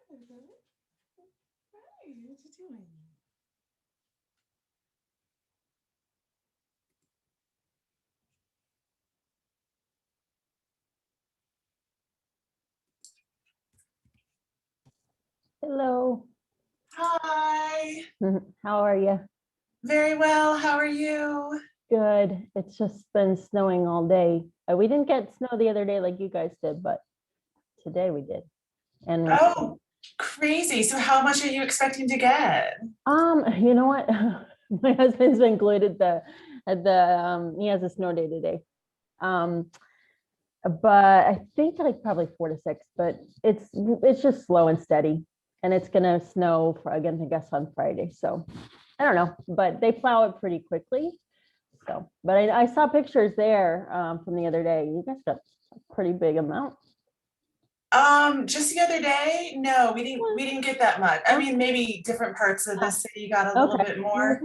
Hey, what you doing? Hello. Hi. How are you? Very well. How are you? Good. It's just been snowing all day. We didn't get snow the other day like you guys did, but today we did. And Oh, crazy. So how much are you expecting to get? you know what? My husband's been glued at the he has a snow day today. Um, but I think like probably 4 to 6, but it's just slow and steady. And it's gonna snow for again, I guess on Friday. So I don't know, but they plow it pretty quickly. So, but I saw pictures there from the other day. You guys got a pretty big amount. Just the other day? No, we didn't get that much. I mean, maybe different parts of the city got a little Okay. bit more.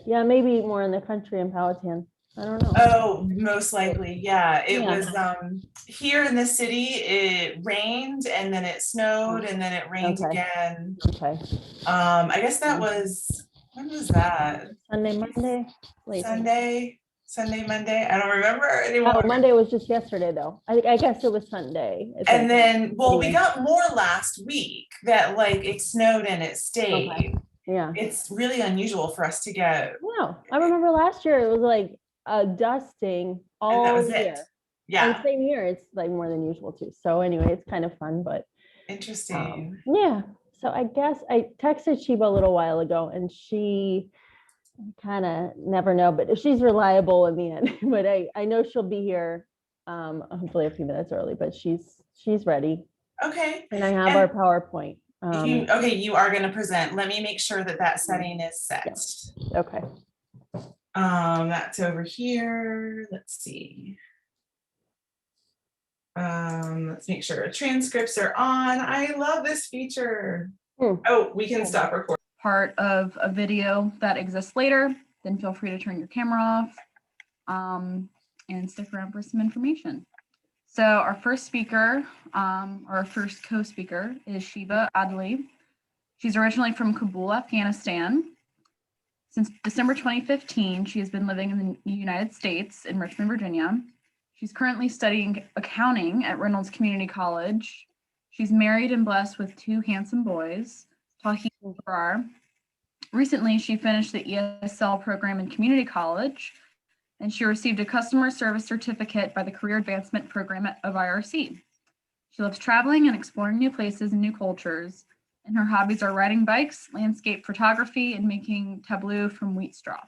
Yeah, maybe more in the country in Powhatan. I don't know. Oh, most likely. Yeah. It Yeah. was here in the city, it rained and then it snowed and then it rained Okay. again. Okay. I guess that was when was that? Sunday, Monday. Wait. Sunday, Monday. I don't remember Oh, anymore. Monday was just yesterday though. I guess it was Sunday. I And think. then, well, we Anyway. got more last week that like it snowed and it stayed. Okay. Yeah. It's really unusual for us to get, No, I remember last year it was like dusting and that was all it. year. And Yeah. same here, it's like more than usual too. So anyway, it's kind of fun, but Interesting. yeah. So I guess I texted Sheba a little while ago and she kind of never know, but she's reliable in the end. But I know she'll be here hopefully a few minutes early, but she's ready. Okay. And I have our And PowerPoint. you are going to present. Let me make sure that that setting is set. Okay. That's over here. Let's see. Let's make sure transcripts are on. I love this feature. Oh, we can stop recording. Part of a video that exists later, then feel free to turn your camera off and stick around for some information. So our first speaker, our first co-speaker is Sheba Adli. She's originally from Kabul, Afghanistan. Since December 2015, she has been living in the United States in Richmond, Virginia. She's currently studying accounting at Reynolds Community College. She's married and blessed with 2 handsome boys, Tahir and Farrar. Recently, she finished the ESL program in community college, and she received a customer service certificate by the Career Advancement Program of IRC. She loves traveling and exploring new places and new cultures, and her hobbies are riding bikes, landscape photography, and making tableau from wheat straw.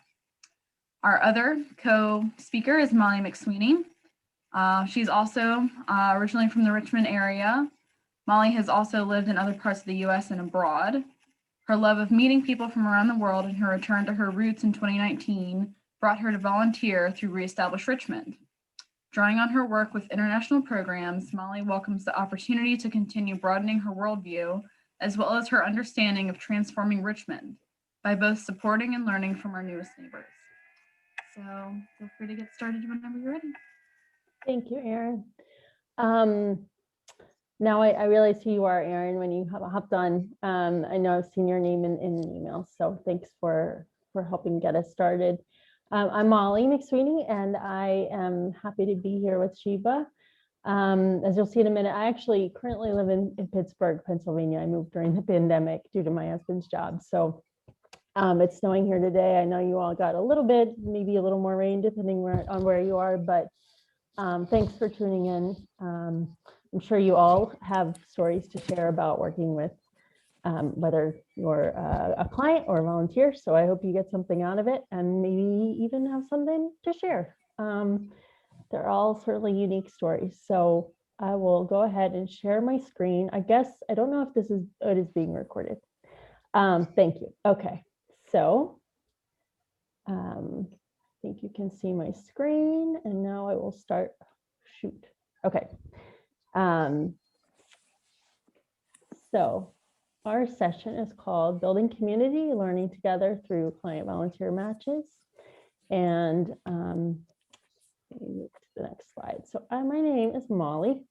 Our other co-speaker is Molly McSweeney. She's also originally from the Richmond area. Molly has also lived in other parts of the US and abroad. Her love of meeting people from around the world and her return to her roots in 2019 brought her to volunteer through Reestablish Richmond. Drawing on her work with international programs, Molly welcomes the opportunity to continue broadening her worldview, as well as her understanding of transforming Richmond by both supporting and learning from our newest neighbors. So feel free to get started whenever you're ready. Thank you, Erin. Now I realize who you are, Erin, when you hopped on. I know I've seen your name in an email, so thanks for helping get us started. I'm Molly McSweeney, and I am happy to be here with Sheba. As you'll see in a minute, I actually currently live in Pittsburgh, Pennsylvania. I moved during the pandemic due to my husband's job. So it's snowing here today. I know you all got a little bit, maybe a little more rain, depending on where you are, but thanks for tuning in. I'm sure you all have stories to share about working with whether you're a client or a volunteer. So I hope you get something out of it and maybe even have something to share. They're all certainly unique stories. So I will go ahead and share my screen. I guess, I don't know if it is being recorded. Thank you. Okay, so I think you can see my screen and now I will start, shoot. Okay. So our session is called Building Community, Learning Together Through Client Volunteer Matches. And let me move to the next slide. So my name is Molly.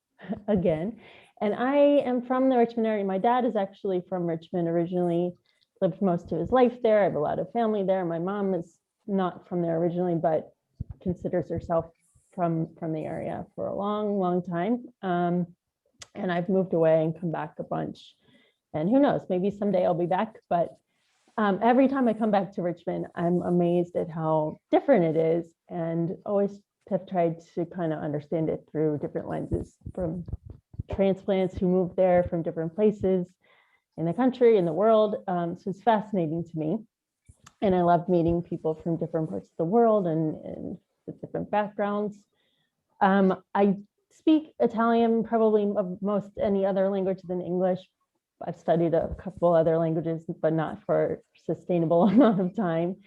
again. And I am from the Richmond area. My dad is actually from Richmond originally, lived most of his life there. I have a lot of family there. My mom is not from there originally, but considers herself from the area for a long time. And I've moved away and come back a bunch. And who knows, maybe someday I'll be back. But every time I come back to Richmond, I'm amazed at how different it is, and always have tried to kind of understand it through different lenses, from transplants who moved there from different places in the country, in the world. So it's fascinating to me. And I love meeting people from different parts of the world and with different backgrounds. I speak Italian probably of most any other language than English. I've studied a couple other languages, but not for a sustainable amount of time.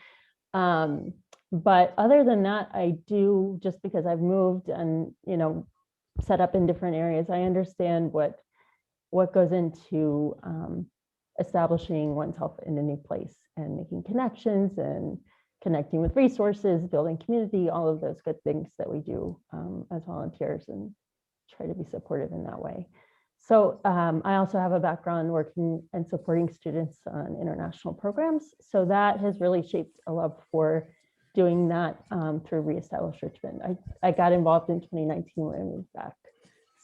But other than that, I do, just because I've moved and, you know, set up in different areas, I understand what goes into establishing oneself in a new place and making connections and connecting with resources, building community, all of those good things that we do as volunteers, and try to be supportive in that way. So I also have a background working and supporting students on international programs. So that has really shaped a love for doing that through Reestablish Richmond. I got involved in 2019 when I moved back.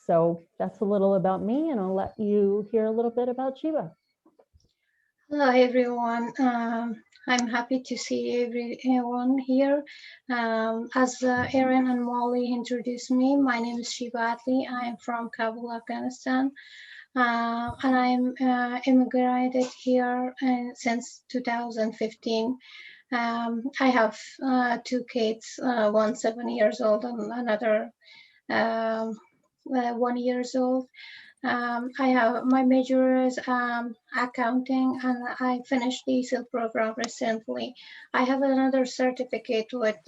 So that's a little about me, and I'll let you hear a little bit about Shiva. Hello, everyone. I'm happy to see everyone here. As Erin and Molly introduced me, my name is Shiva Atli. I am from Kabul, Afghanistan, and I'm immigrated here since 2015. I have two kids, one 7 years old and another 1 year old. I have my major is accounting, and I finished the ESOL program recently. I have another certificate with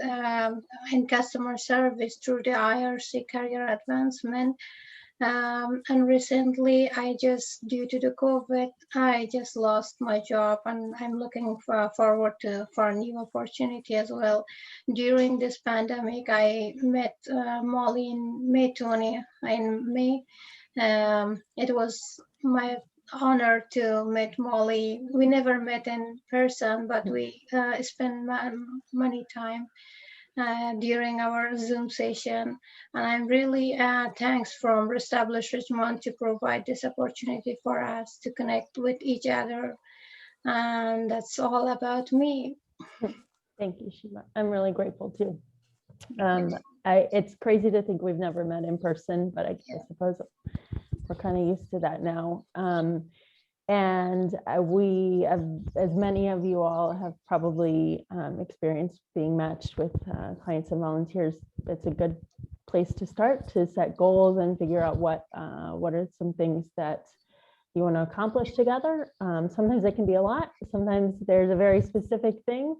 in customer service through the IRC Career Advancement. And recently, due to the COVID, I just lost my job, and I'm looking forward for a new opportunity as well. During this pandemic, I met Molly in May. It was my honor to meet Molly. We never met in person, but we spent many time during our Zoom session. And I'm really thanks from Reestablish Richmond to provide this opportunity for us to connect with each other. And that's all about me. Thank you, Shiva. I'm really grateful too. It's crazy to think we've never met in person, but I suppose we're kind of used to that now. And we have, as many of you all have probably experienced being matched with clients and volunteers, it's a good place to start to set goals and figure out what are some things that you want to accomplish together. Sometimes it can be a lot. Sometimes there's a very specific thing.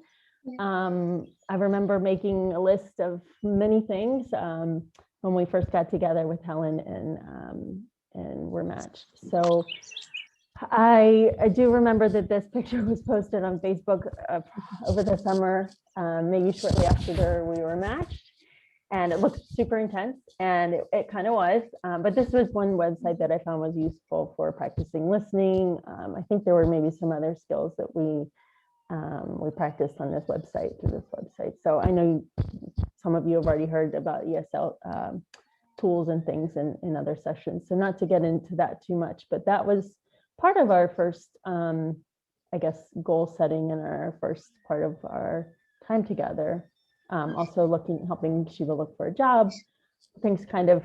I remember making a list of many things when we first got together with Helen and were matched. So I do remember that this picture was posted on Facebook over the summer, maybe shortly after we were matched, and it looked super intense, and it kind of was. But this was one website that I found was useful for practicing listening. I think there were maybe some other skills that we practiced on this website, through this website. So I know some of you have already heard about ESL tools and things in other sessions. So not to get into that too much, but that was part of our first, I guess, goal setting and our first part of our time together. Also helping Shiva look for a job. Things kind of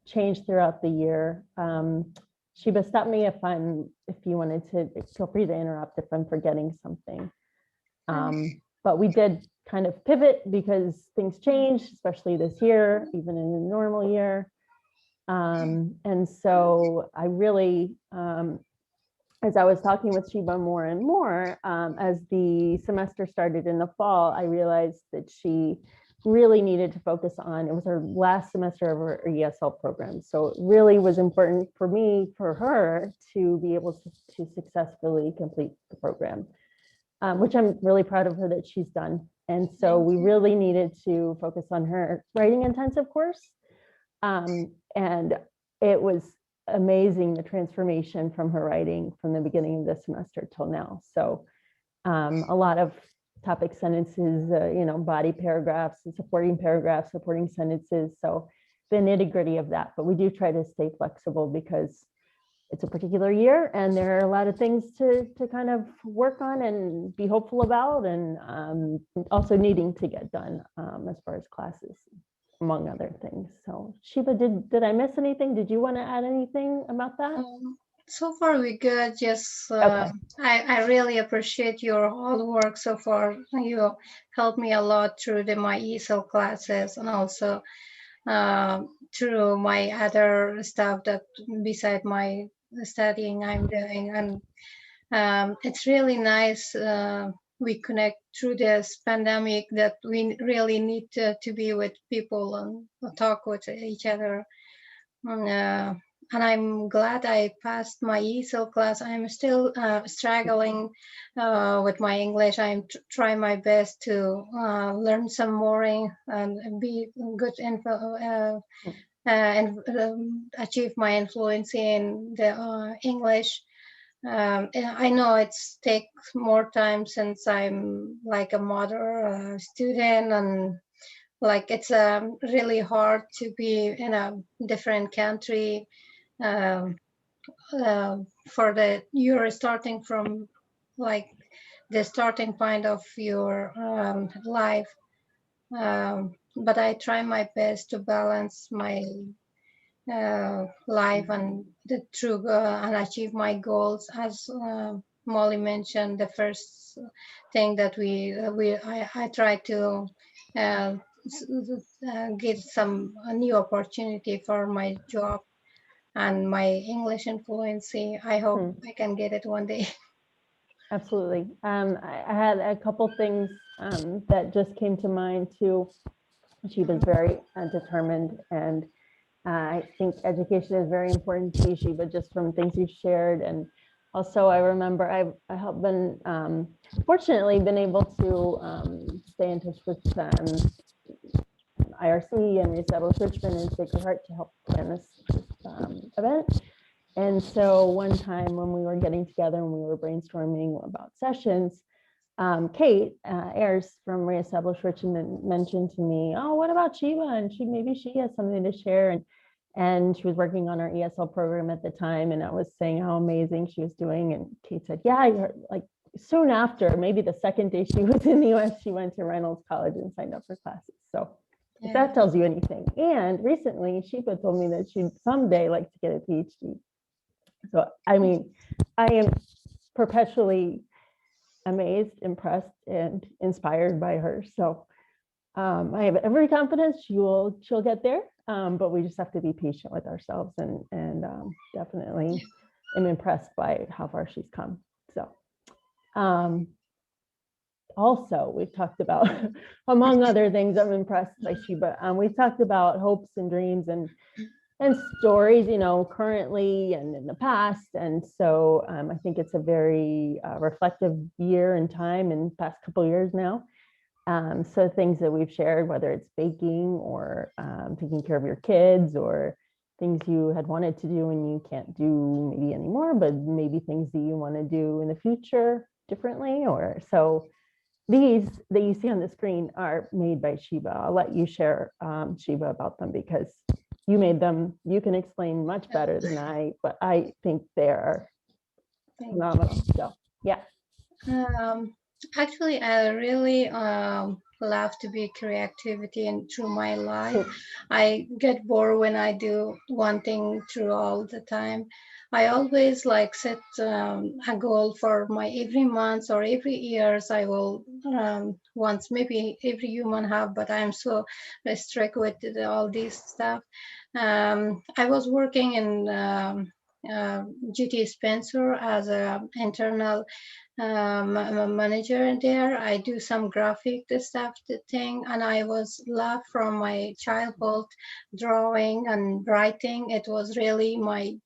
changed throughout the year. Shiva, stop me if you wanted to, feel free to interrupt if I'm forgetting something. But we did kind of pivot because things changed, especially this year, even in a normal year. And so I really, as I was talking with Shiva more and more, as the semester started in the fall, I realized that she really needed to focus on, it was her last semester of her ESL program. So it really was important for her to be able to successfully complete the program, which I'm really proud of her that she's done. And so we really needed to focus on her writing intensive course. And it was amazing, the transformation from her writing from the beginning of the semester till now. So a lot of topic sentences, body paragraphs, supporting paragraphs, supporting sentences. So the nitty gritty of that, but we do try to stay flexible because it's a particular year and there are a lot of things to kind of work on and be hopeful about, and also needing to get done as far as classes, among other things. So Shiva, did I miss anything? Did you want to add anything about that? So far we good. Just Okay. I really appreciate your hard work so far. You helped me a lot through my ESL classes, and also through my other stuff that beside my studying I'm doing. And it's really nice we connect through this pandemic, that we really need to be with people and talk with each other. And I'm glad I passed my ESL class. I'm still struggling with my English. I'm trying my best to learn some more and be good info and achieve my influence in the English. I know it's takes more time since I'm like a mother student, and like it's really hard to be in a different country for you're starting from like the starting point of your life. But I try my best to balance my life and and achieve my goals. As Molly mentioned, the first thing that I try to uh, get some new opportunity for my job and my English fluency. I hope I can get it one day. Absolutely. I had a couple things that just came to mind too. She was very determined, and I think education is very important to you, but just from things you've shared. And also I remember I have been fortunately been able to stay in touch with IRC and Reestablish Richmond and Sacred Heart to help plan this event. And so one time when we were getting together and we were brainstorming about sessions, Kate Ayers from Reestablish Richmond mentioned to me, oh, what about Shiva? And maybe she has something to share. And she was working on our ESL program at the time. And I was saying how amazing she was doing. And Kate said, yeah, like soon after, maybe the second day she was in the US, she went to Reynolds College and signed up for classes. So if that tells you anything. And recently Shiva told me that she'd someday like to get a PhD. So, I mean, I am perpetually amazed, impressed, and inspired by her. So I have every confidence she'll get there, but we just have to be patient with ourselves, and definitely am impressed by how far she's come. So also we've talked about, among other things, I'm impressed by Shiva. We've talked about hopes and dreams and stories, currently and in the past. And so I think it's a very reflective year in time and past couple of years now. So things that we've shared, whether it's baking or taking care of your kids, or things you had wanted to do and you can't do maybe anymore, but maybe things that you want to do in the future differently. Or so these that you see on the screen are made by Shiva. I'll let you share, Shiva, about them, because you made them. You can explain much better than I, but I think they're phenomenal. So yeah. Actually, I really love to be creativity and through my life. I get bored when I do one thing through all the time. I always like set a goal for my every month or every years. I will once, maybe every human have, but I'm so strict with all this stuff. I was working in GT Spencer as an internal manager there. I do some graphic stuff thing, and I was love from my childhood drawing and writing. It was really my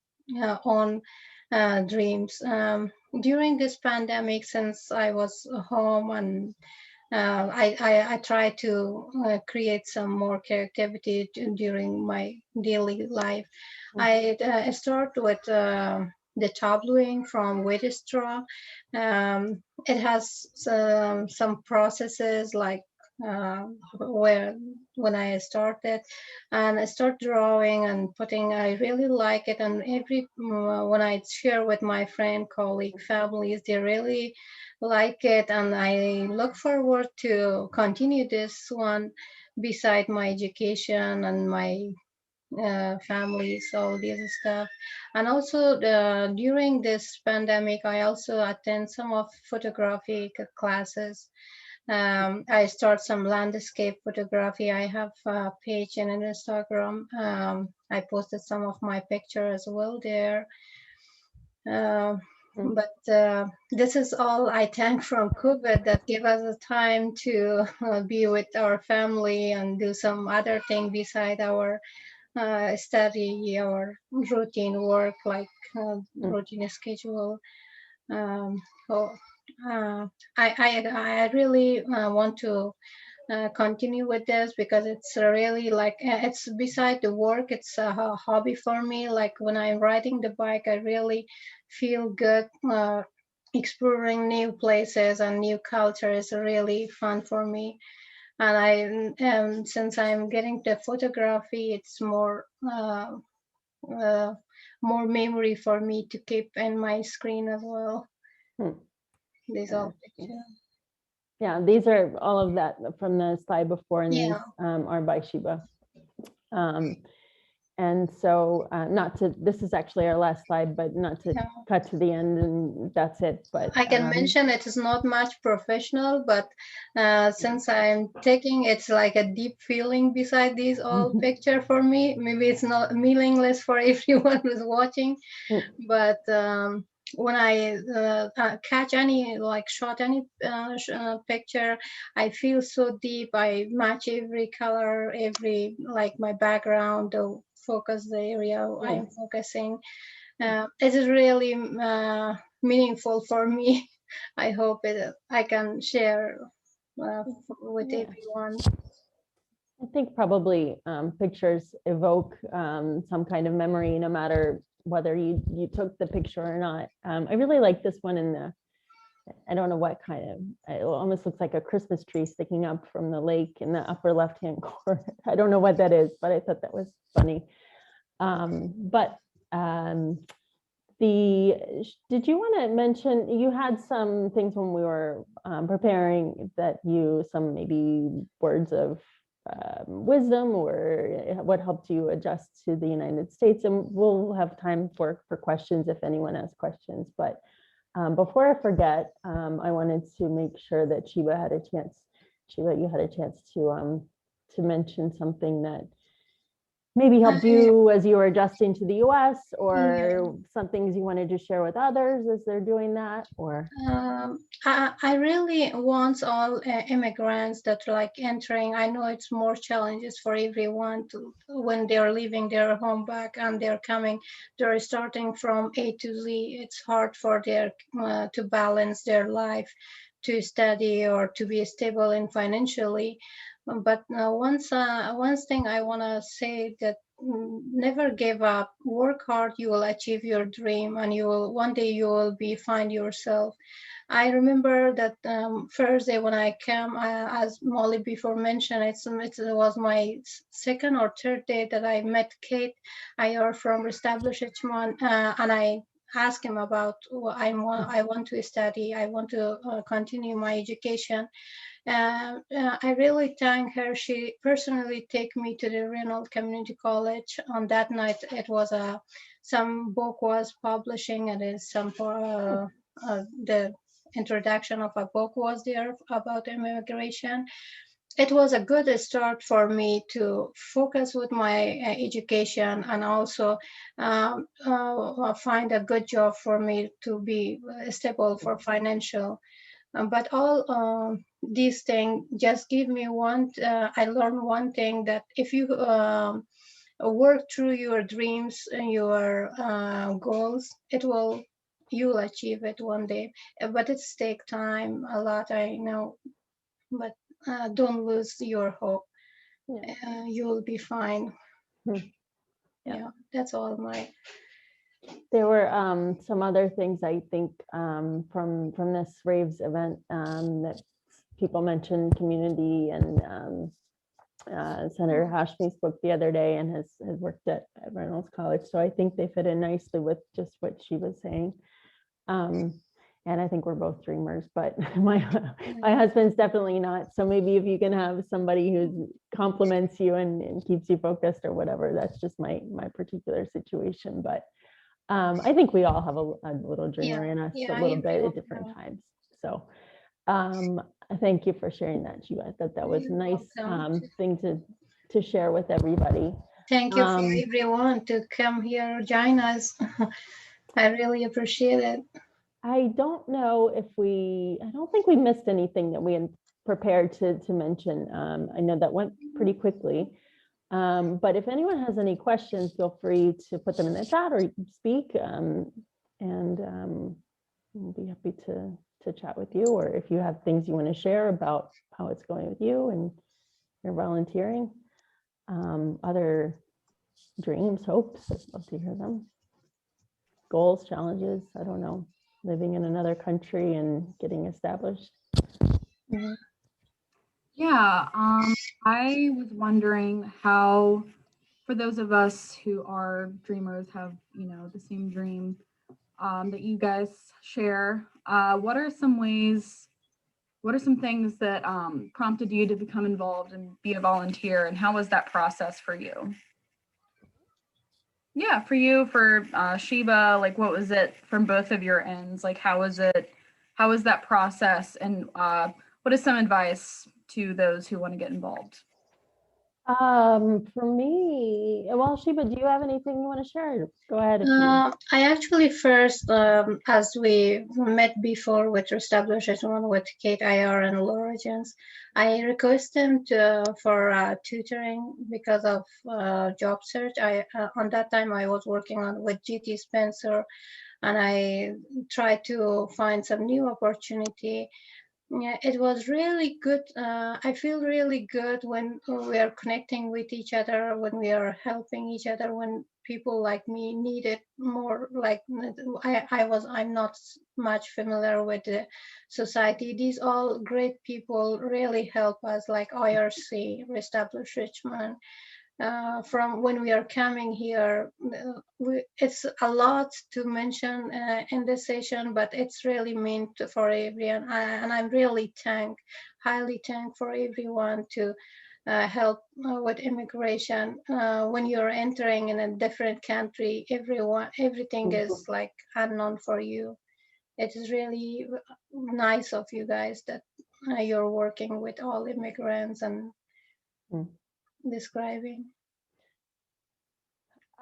own dreams. During this pandemic, since I was home and I try to create some more creativity during my daily life. I start with the tableauing from wheat straw. It has some processes like where when I started, and I start drawing and putting. I really like it, and when I share with my friend, colleague, families, they really like it, and I look forward to continue this one beside my education and my families, all this stuff. And also during this pandemic, I also attend some of photography classes. I start some landscape photography. I have a page in Instagram. I posted some of my picture as well there. But this is all I thank from COVID that gave us the time to be with our family and do some other thing beside our study or routine work, like routine schedule. Um, so I really want to continue with this because it's really like it's beside the work. It's a hobby for me. Like when I'm riding the bike, I really feel good. Exploring new places and new culture is really fun for me. And since I'm getting the photography, it's uh, more memory for me to keep in my screen as well. These all pictures. Yeah, these are all of that from the slide before, and these Yeah. are by Sheba. And so this is actually our last slide, but not to cut to the end and that's it. But I can mention it is not much professional, but since I'm taking, it's like a deep feeling beside these all picture for me. Maybe it's not meaningless for everyone who's watching, but when I catch any, like shot any picture, I feel so deep. I match every color, every, like my background, the focus, the area I'm focusing. It is really meaningful for me. I hope I can share with everyone. I think probably pictures evoke some kind of memory, no matter whether you took the picture or not. I really like this one in the, I don't know what kind of, it almost looks like a Christmas tree sticking up from the lake in the upper left-hand corner. I don't know what that is, but I thought that was funny. Did you want to mention, you had some things when we were preparing that some maybe words of wisdom or what helped you adjust to the United States, and we'll have time for questions if anyone has questions. But before I forget, I wanted to make sure that Sheba had a chance. Sheba, you had a chance to mention something that maybe helped you as you were adjusting to the US, or some things you wanted to share with others as they're doing that, or? I really want all immigrants that are like entering. I know it's more challenges for everyone when they're leaving their home back and they're starting from A to Z. It's hard for their to balance their life, to study or to be stable and financially. But one thing I want to say that never give up. Work hard, you will achieve your dream, and one day you will find yourself. I remember that first day when I came, as Molly before mentioned, it was my second or third day that I met Kate Ayer from Establishment, and I asked him about I want to study, I want to continue my education. I really thank her. She personally take me to the Reynolds Community College. On that night, it was some book was publishing, and the introduction of a book was there about immigration. It was a good start for me to focus with my education, and also find a good job for me to be stable for financial. But all these things just give me I learned one thing, that if you work through your dreams and your goals, you'll achieve it one day. But it's take time a lot, I know. but don't lose your hope. Yeah. You will be fine. Yeah. Yeah, that's all my. There were some other things I think from this RAIVS event that people mentioned community, and Senator Hashmi spoke the other day and has worked at Reynolds College. So I think they fit in nicely with just what she was saying. And I think we're both dreamers, but my husband's definitely not. So maybe if you can have somebody who compliments you and keeps you focused or whatever, that's just my particular situation. But I think we all have a little dreamer in us a little bit at different times. So thank you for sharing that, Shiva. I thought that was a nice thing to share with everybody. Thank you for everyone to come here, join us. I really appreciate it. I don't know if I don't think we missed anything that we had prepared to mention. I know that went pretty quickly. But if anyone has any questions, feel free to put them in the chat or speak, and we'll be happy to chat with you, or if you have things you want to share about how it's going with you and your volunteering, other dreams, hopes, I'd love to hear them. Goals, challenges, I don't know, living in another country and getting established. Yeah, I was wondering how, for those of us who are dreamers, have, the same dream that you guys share, what are some things that prompted you to become involved and be a volunteer, and how was that process for you? Yeah, for you, for Sheba, like what was it from both of your ends? Like how was that process, and what is some advice to those who want to get involved? For me, well, Sheba, do you have anything you want to share? Go ahead. I actually first, as we met before with establishment with Kate IR and Laura Jones, I requested for tutoring because of job search. On that time I was working with GT Spencer, and I tried to find some new opportunity. Yeah, it was really good. I feel really good when we are connecting with each other, when we are helping each other, when people like me need it more. Like I'm not much familiar with the society. These all great people really help us, like IRC, Reestablish Richmond. From when we are coming here, it's a lot to mention in this session, but it's really meant for everyone, and I'm really highly thank for everyone to help with immigration. When you're entering in a different country, everything is like unknown for you. It is really nice of you guys that you're working with all immigrants and describing.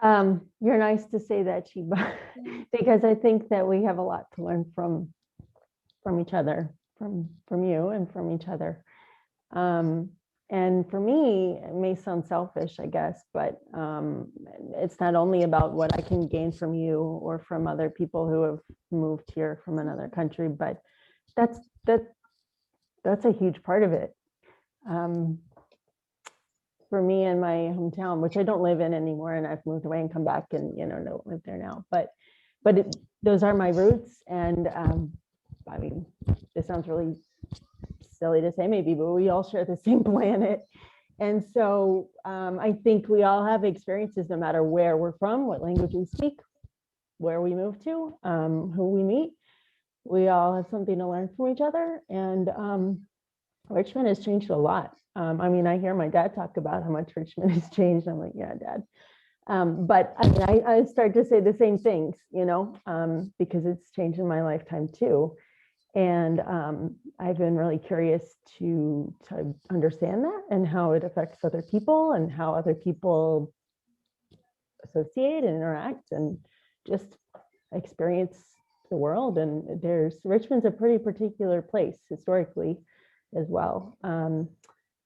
You're nice to say that, Sheba, because I think that we have a lot to learn from each other, from you and from each other. And for me, it may sound selfish, I guess, but it's not only about what I can gain from you or from other people who have moved here from another country, but that's a huge part of it. For me in my hometown, which I don't live in anymore, and I've moved away and come back and don't live there now, but those are my roots. And I mean, this sounds really silly to say maybe, but we all share the same planet. And so I think we all have experiences, no matter where we're from, what language we speak, where we move to, who we meet. We all have something to learn from each other. And Richmond has changed a lot. I mean, I hear my dad talk about how much Richmond has changed. I'm like, yeah, Dad. But I mean, I start to say the same things, because it's changed in my lifetime too. And I've been really curious to understand that and how it affects other people and how other people associate and interact and just experience the world. And Richmond's a pretty particular place historically as well.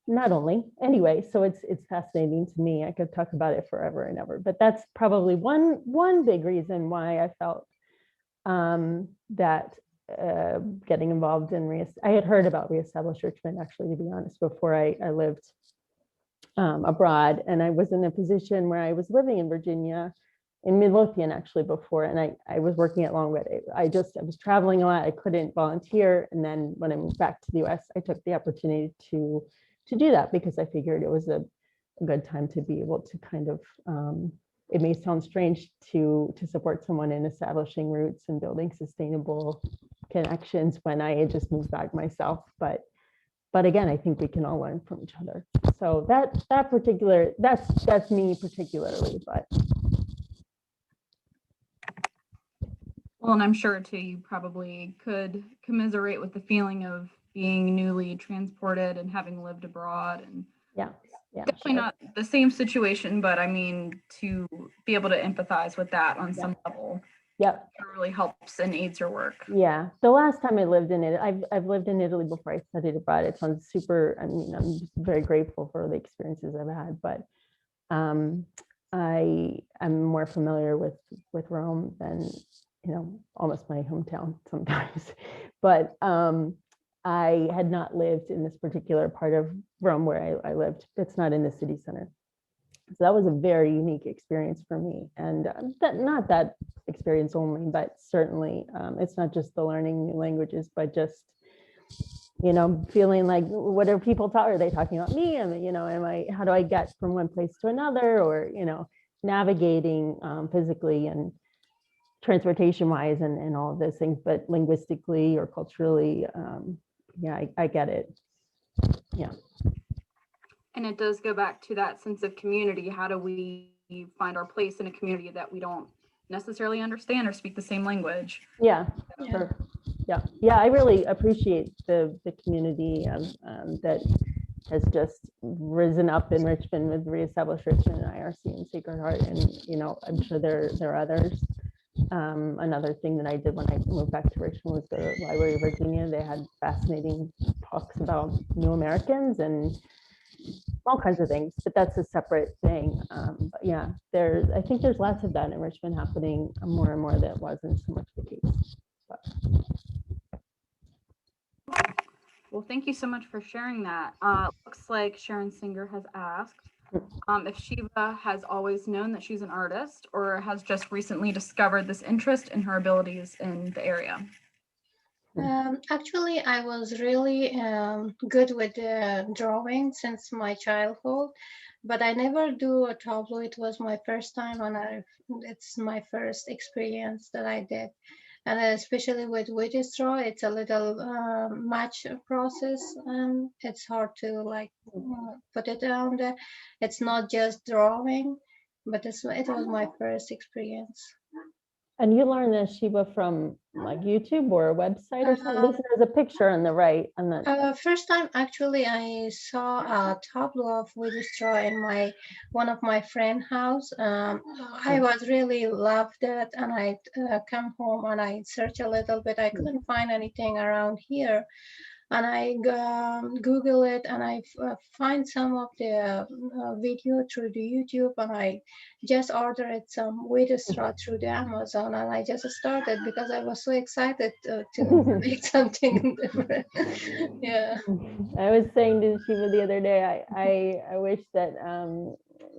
Not only, anyway, so it's fascinating to me. I could talk about it forever and ever, but that's probably one big reason why I felt that getting involved in I had heard about Reestablish Richmond, actually, to be honest, before I lived abroad. And I was in a position where I was living in Virginia, in Midlothian actually before, and I was working at Longwood. I was traveling a lot. I couldn't volunteer. And then when I moved back to the US, I took the opportunity to do that because I figured it was a good time to be able to kind of, it may sound strange to support someone in establishing roots and building sustainable connections when I had just moved back myself. But again, I think we can all learn from each other. So that's me particularly, but. Well, and I'm sure too, you probably could commiserate with the feeling of being newly transported and having lived abroad. And yeah, definitely sure. not the same situation, but I mean, to be able to empathize with that on some level. Yep. It really helps and aids your work. Yeah. The last time I lived in it, I've lived in Italy before I studied abroad. It sounds super, I mean, I'm just very grateful for the experiences I've had, but I'm more familiar with Rome than, almost my hometown sometimes. But I had not lived in this particular part of Rome where I lived. It's not in the city center. So that was a very unique experience for me. And not that experience only, but certainly it's not just the learning new languages, but just, feeling like, what are people talking? Are they talking about me? And, how do I get from one place to another? Or, navigating physically and transportation wise and all of those things, but linguistically or culturally, I get it. Yeah. And it does go back to that sense of community. How do we find our place in a community that we don't necessarily understand or speak the same language? Yeah, sure. Yeah, I really appreciate the community that has just risen up in Richmond with Reestablish Richmond and IRC and Sacred Heart. And, I'm sure there are others. Another thing that I did when I moved back to Richmond was the Library of Virginia. They had fascinating talks about New Americans and all kinds of things, but that's a separate thing. But yeah, I think there's lots of that in Richmond happening more and more that wasn't so much the case. But. Well, thank you so much for sharing that. Looks like Sharon Singer has asked if Shiva has always known that she's an artist or has just recently discovered this interest in her abilities in the area. Actually, I was really good with drawing since my childhood, but I never do a tableau. It was my first time, and it's my first experience that I did. And especially with witch straw, it's a little match process. It's hard to put it down there. It's not just drawing, but it was my first experience. And you learned this, Shiva, from like YouTube or a website or something? There's a picture on the right. First time, actually, I saw a tableau of witch straw in one of my friend's house. I was really loved it, and I come home and I search a little bit. I couldn't find anything around here. And I Google it, and I find some of the video through the YouTube, and I just ordered some witch straw through the Amazon, and I just started because I was so excited to make something different. Yeah. I was saying to Shiva the other day, I wish that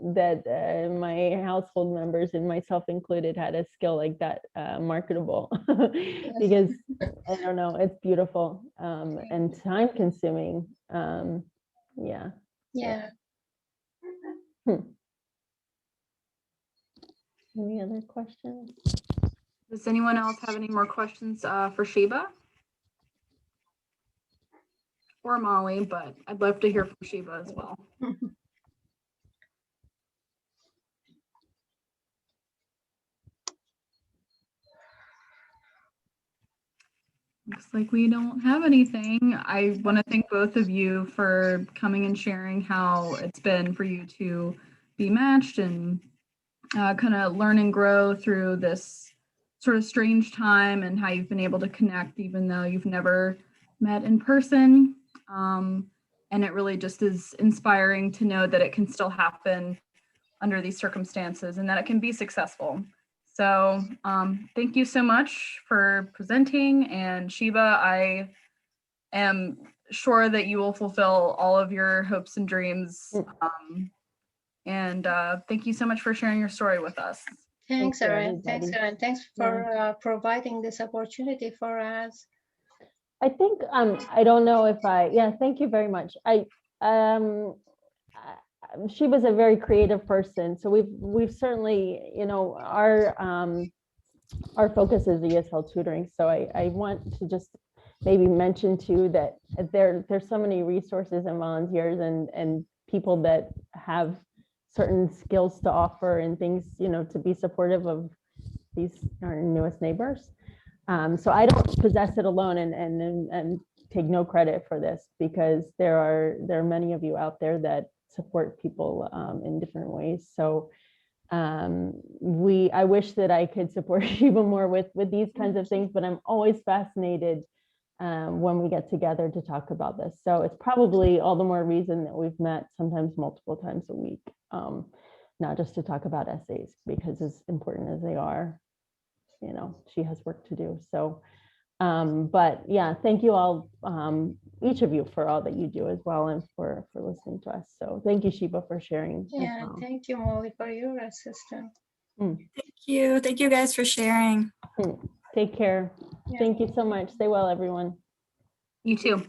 my household members and myself included had a skill like that, marketable, because I don't know, it's beautiful and time consuming. Yeah. Any other questions? Does anyone else have any more questions for Shiva or Molly? But I'd love to hear from Shiva as well. Looks like we don't have anything. I want to thank both of you for coming and sharing how it's been for you to be matched and kind of learn and grow through this sort of strange time, and how you've been able to connect even though you've never met in person. And it really just is inspiring to know that it can still happen under these circumstances and that it can be successful. So thank you so much for presenting, and Sheba, I am sure that you will fulfill all of your hopes and dreams. And thank you so much for sharing your story with us. Thanks, you, Erin. Thanks, everybody. Erin. Thanks for providing this opportunity for us. I think I don't know if thank you very much. She was a very creative person, so we've certainly, you know, our focus is ESL tutoring. So I want to just maybe mention too that there's so many resources and volunteers and people that have certain skills to offer and things, you know, to be supportive of these our newest neighbors. So I don't possess it alone and take no credit for this, because there are many of you out there that support people in different ways. So I wish that I could support even more with these kinds of things, but I'm always fascinated when we get together to talk about this. So it's probably all the more reason that we've met sometimes multiple times a week, not just to talk about essays, because as important as they are, you know, she has work to do. So, but yeah, thank you all, each of you, for all that you do as well, and for listening to us. So thank you, Sheba, for sharing. Yeah, thank you, Molly, for your assistance. Thank you guys for sharing. Take care. Yeah. Thank you so much. Stay well, everyone. You too.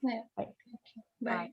Yeah. Bye. Bye.